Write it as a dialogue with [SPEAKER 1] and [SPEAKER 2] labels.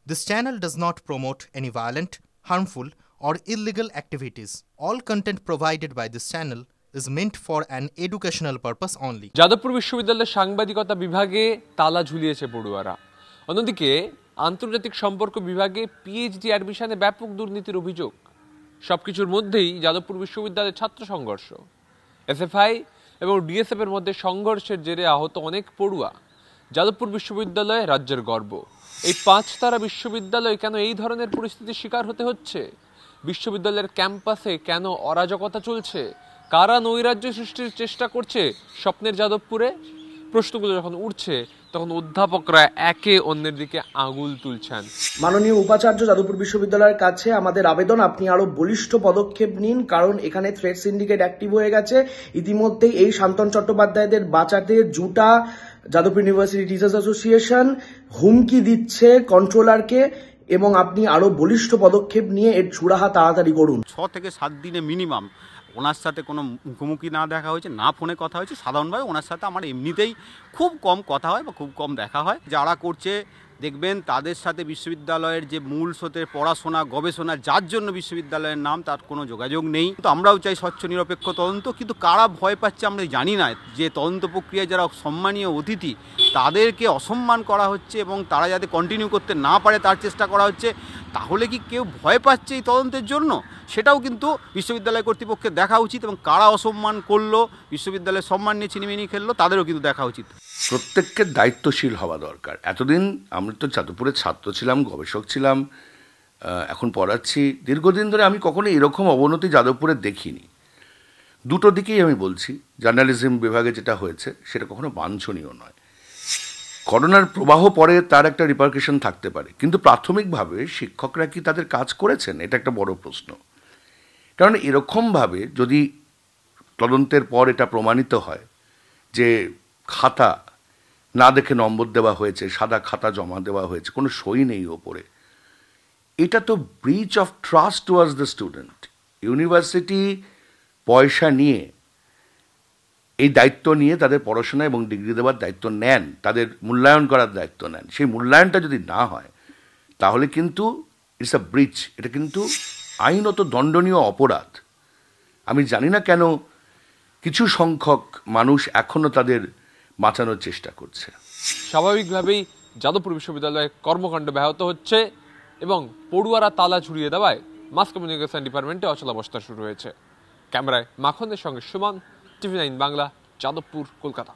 [SPEAKER 1] This channel does not promote any violent, harmful, or illegal activities. All content provided by this channel is meant for an educational purpose only.
[SPEAKER 2] Jadavpur বিশ্ববিদ্যালয়ের সাংবাদিকতা বিভাগে তালা ঝুলিয়েছে পড়ুয়ারা। অন্যদিকে আন্তর্জাতিক সম্পর্ক বিভাগে পিএইচডি অ্যাডমিশনে ব্যাপক দুর্নীতির অভিযোগ। সবকিছুর মধ্যেই যাদবপুর বিশ্ববিদ্যালয়ের ছাত্র সংঘর্ষ, এসএফআই এবং ডিএসএফ এর মধ্যে সংঘর্ষের জেরে আহত অনেক পড়ুয়া। যাদবপুর বিশ্ববিদ্যালয় রাজ্যের গর্ব। এই 5 তারা বিশ্ববিদ্যালয় কেন এই ধরনের পরিস্থিতির শিকার হতে হচ্ছে? বিশ্ববিদ্যালয়ের ক্যাম্পাসে কেন অরাজকতা চলছে? কারা নৈরাজ্য সৃষ্টির চেষ্টা করছে স্বপ্নের যাদবপুরে? প্রশ্নগুলো যখন উঠছে তখন অধ্যাপকরা একে অন্যের দিকে আঙুল তুলছেন।
[SPEAKER 3] মাননীয় উপাচার্য, যাদবপুর বিশ্ববিদ্যালয়ের কাছে আমাদের আবেদন, আপনি আরো বলিষ্ঠ পদক্ষেপ নিন, কারণ এখানে থ্রেড সিন্ডিকেট অ্যাক্টিভ হয়ে গেছে। ইতিমধ্যেই এই শান্তন চট্টোপাধ্যায়দের বাঁচাতে জুটা যাদবপুর ইউনিভার্সিটি টিচার্স অ্যাসোসিয়েশন হুমকি দিচ্ছে কন্ট্রোলারকে, এবং আপনি আরো বলিষ্ঠ পদক্ষেপ নিয়ে এর চূড়াহা তাড়াতাড়ি করুন।
[SPEAKER 4] 6 থেকে 7 দিনে মিনিমাম ওনার সাথে কোনো মুখোমুখি না দেখা হয়েছে, না ফোনে কথা হয়েছে। সাধারণভাবে ওনার সাথে আমার এমনিতেই খুব কম কথা হয় বা খুব কম দেখা হয়। যারা করছে দেখবেন তাদের সাথে বিশ্ববিদ্যালয়ের যে মূল স্রোতের পড়াশোনা, গবেষণা, যার জন্য বিশ্ববিদ্যালয়ের নাম, তার কোনো যোগাযোগ নেই। তো আমরাও চাই স্বচ্ছ নিরপেক্ষ তদন্ত, কিন্তু কারা ভয় পাচ্ছে আমরা জানি না। যে তদন্ত প্রক্রিয়ায় যারা সম্মানীয় অতিথি তাদেরকে অসম্মান করা হচ্ছে এবং তারা যাতে কন্টিনিউ করতে না পারে তার চেষ্টা করা হচ্ছে। তাহলে কি কেউ ভয় পাচ্ছে এই তদন্তের জন্য? সেটাও কিন্তু বিশ্ববিদ্যালয় কর্তৃপক্ষের দেখা উচিত, এবং কারা অসম্মান করলো, বিশ্ববিদ্যালয়ের সম্মান নিয়ে ছিনিমিনি খেললো, তাদেরও কিন্তু দেখা উচিত।
[SPEAKER 5] প্রত্যেককে দায়িত্বশীল হওয়া দরকার। এতদিন আমরা তো যাদবপুরের ছাত্র ছিলাম, গবেষক ছিলাম, এখন পড়াচ্ছি। দীর্ঘদিন ধরে আমি কখনো এরকম অবনতি যাদবপুরে দেখিনি। দুটো দিকেই আমি বলছি, জার্নালিজম বিভাগে যেটা হয়েছে সেটা কখনো বাঞ্ছনীয় নয়। করোনার প্রবাহ পরে তার একটা রিপারকেশন থাকতে পারে, কিন্তু প্রাথমিকভাবে শিক্ষকরা কি তাদের কাজ করেছেন, এটা একটা বড় প্রশ্ন। কারণ এরকমভাবে যদি তদন্তের পর এটা প্রমাণিত হয় যে খাতা না দেখে নম্বর দেওয়া হয়েছে, সাদা খাতা জমা দেওয়া হয়েছে, কোনো সই নেই ওপরে, এটা তো breach of trust towards the student. University পয়সা নিয়ে এই দায়িত্ব নিয়ে তাদের পড়াশোনা এবং ডিগ্রি দেওয়ার দায়িত্ব নেন, তাদের মূল্যায়ন করার দায়িত্ব নেন। সেই মূল্যায়নটা যদি না হয় তাহলে কিন্তু ইটস আ ব্রিচ, এটা কিন্তু আইনত দণ্ডনীয় অপরাধ। আমি জানি না কেন কিছু সংখ্যক মানুষ এখনো তাদের বাঁচানোর চেষ্টা করছে।
[SPEAKER 2] স্বাভাবিকভাবেই যাদবপুর বিশ্ববিদ্যালয়ে কর্মকাণ্ড ব্যাহত হচ্ছে এবং পড়ুয়ারা তালা ঝুলিয়ে দেওয়ায় মাস কমিউনিকেশন ডিপার্টমেন্টে অচলাবস্থা শুরু হয়েছে। ক্যামেরায় মাখনের সঙ্গে সুমন, টিভি9 বাংলা, যাদবপুর, কলকাতা।